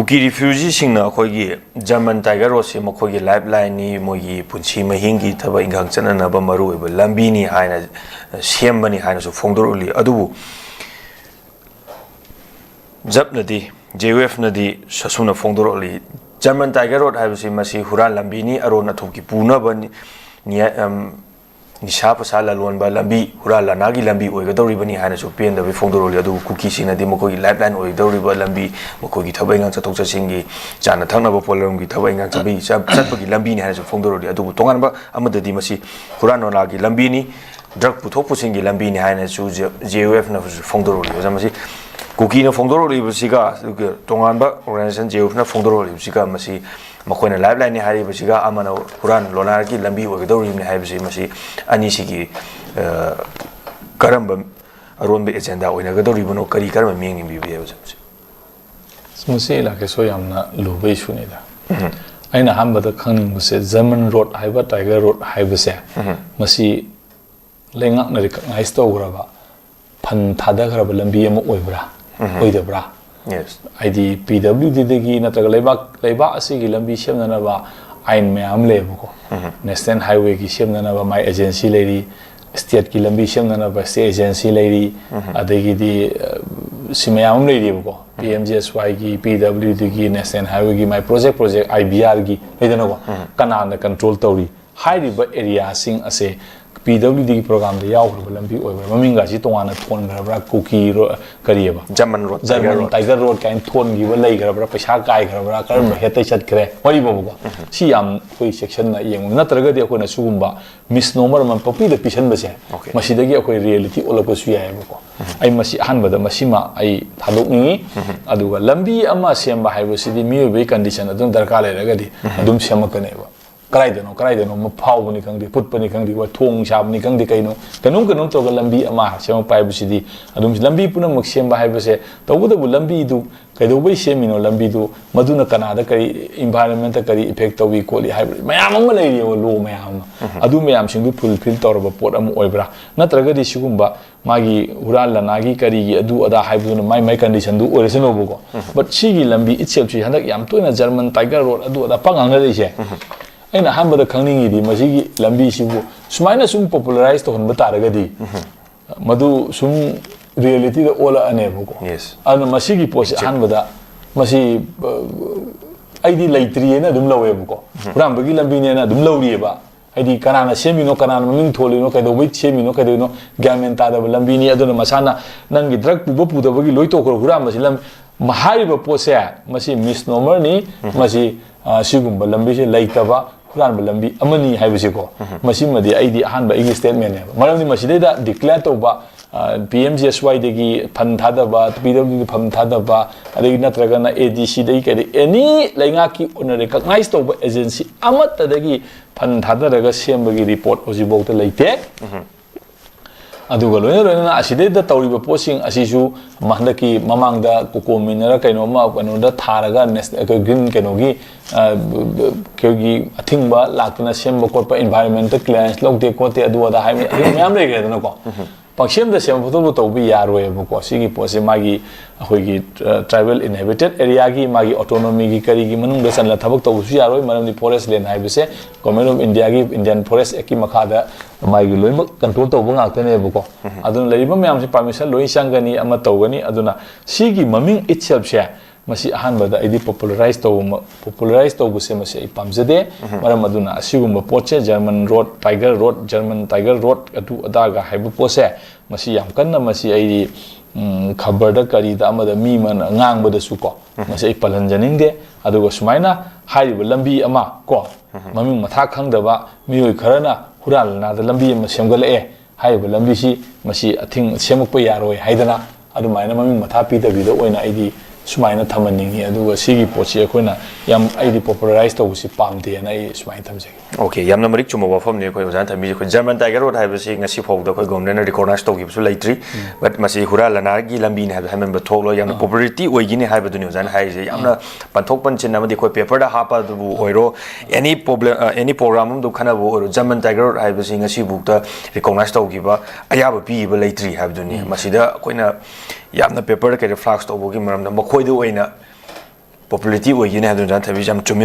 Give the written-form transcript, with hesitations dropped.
Kuki refugee singna akhoi German tiger rose makhoi lifeline ni mogi punchi mahingi thaba ingang chanana ba maru ba lambi ni haina sembani haina so phongdoruli adu japnadi JWF nadi sasuna phongdoruli German tiger road haibasi masi hura lambi ni arona thoki puna ba ni nisha pasala lon ba lambi hura lanagi lambi oigadori bani haina so pen da phongdoroli adu kuki sina di makhoi lifeline oigadori ba lambi makhoi thabai ngang chatok chasingi jana thangna ba polom gi thabai ngang chabi chatpagi lambi ni haina so phongdoroli adu tongan ba amadadi masi hura no lagi lambi ni drug puthok pusingi lambi ni haina so JWF na phongdoroli masi kuki na phongdoroli basiga tongan ba organization JWF na phongdoroli basiga masi makhoi na lifeline ni hari basiga amana huran lonar ki lambi oigadori ni haibasi masi ani sigi karamba aronbe agenda oina gadori bono kari karma mengi bi bi abse smuse la ke so yamna lubei shuni da aina hambada khangning buse German road haiba tiger road haibase masi lengak na recognize to graba phan thada graba lambi am oibra oidabra yes id PWD degi natraga leba asigi lambi semna na ba ain me am lebuko national highway ki semna na ba my agency lady state ki lambi semna na ba state agency lady adegi di simayam lady buko PMGSY ki PWD ki national highway ki my project IBR ki edana ko kanana control tawri high river area sing ase PWD program de yaw lambi oiber maminga si tongana thon grabra kuki ro karieba German road tiger road kain thon gi ba lei grabra paisa kai grabra karam hetai chat kre wari bobu ko si yam koi section na yeng natraga de akona sugumba misnomer man papi de pisan ba se masidagi akoi reality olako su yai ba ko ai masi han bada masima ai thadok ni aduga lambi ama semba haibo sidi mi be condition adum darka le raga di adum semakane ba karaidano mapau ni kangdi putpani kangdi wa thong shab ni kangdi kaino kanum to lambi ama sema pai busidi adum lambi puna maksem ba haibase tawuda bu lambi du kaido bai semino lambi du maduna kanada kari environment kari effect tawi ko li haib mayam am lei yo lo mayam adu mayam singu fulfill torba pot am oibra natraga di sigumba magi hural lanagi kari gi adu ada haibu mai condition du oresano bu ko but sigi lambi itself chi handak yam toina German tiger road adu ada pangang na dei se aina hambada khangningi di masigi lambi sibu sumaina sum popularize to honba taragadi madu sum reality da ola anebuko yes ana masigi posi hanbada masi aidi laitri na dum lawebuko rambagi lambi ne na dum lawrieba aidi kanana semino kanana ming tholino kaido wait semino kaido no gamenta da lambi ni aduna masana nangi drug puba da bagi loito ko huram masi lam mahariba pose masi misnomer ni masi sigumba lambi se laitaba Kuran lambi amani haibisiko masimadi aidi ahanba igi statement ne maramni masideda declare to ba PMGSY degi phan thada ba PWD phan thada ba adegi natraga na ADC degi kadi any lainga ki on recognize to ba agency amat degi phan thada raga sembagi report ojibok te leite aduga loina asideda tawriba posing asisu mahdaki mamangda kokominara kainoma kanoda tharaga national green kanogi kyogi athingba lakna semba korpa environmental clearance logde kote adu ada hai myam le gre ko pakshem da sem photo to bi yarwe ko sigi pose magi ahoigi tribal inhabited area gi magi autonomy gi kari gi manung da sanla thabak to su yaroi manam forest land hai bise government of India gi Indian forest eki makhada magi loima control to ba ngak tane ko adun leiba myam si permission loi sangani ama tawgani aduna sigi maming itself se masi ahanbada idi popularize to buse masi pamjade maram aduna asigumba poche German tiger road adu adaga haibu pose masi yam kanna masi idi khabar da kari da amada mi man ngang bada su ko masi palanjaning de aduga sumaina haibu lambi ama ko maming matha khangdaba mioi kharana hural na da lambi ma semgale haibu lambi si masi athing semak pa yaroi haidana adu maina maming matha pi da bido oina idi sumaina thamaningi aduga sigi pochi akoina yam aidi popularize to si pamde na ai sumaina thamje okay yamna marik chuma wafam ne koi ozan thami ko German tiger road haibasi ngasi phawda koi government na recognize to gibu laitri but masi hura lanar gi lambi ne hamen ba thoklo yamna popularity oigini haibaduni ozan haije yamna panthok panchin amadi koi paper da hapa du oiro any problem any program du khana bu oiro German tiger road haibasi ngasi bukta recognize to giba ayaba pi ba laitri haibaduni masida koina yamna paper ke reflex to bogi maram na makhoi du oina popularity ꯑꯣꯏꯒꯅꯤ ꯍꯥꯏꯕꯗꯨꯅ ꯊꯕꯤ ꯌꯥꯝ ꯆꯨꯝꯃꯦ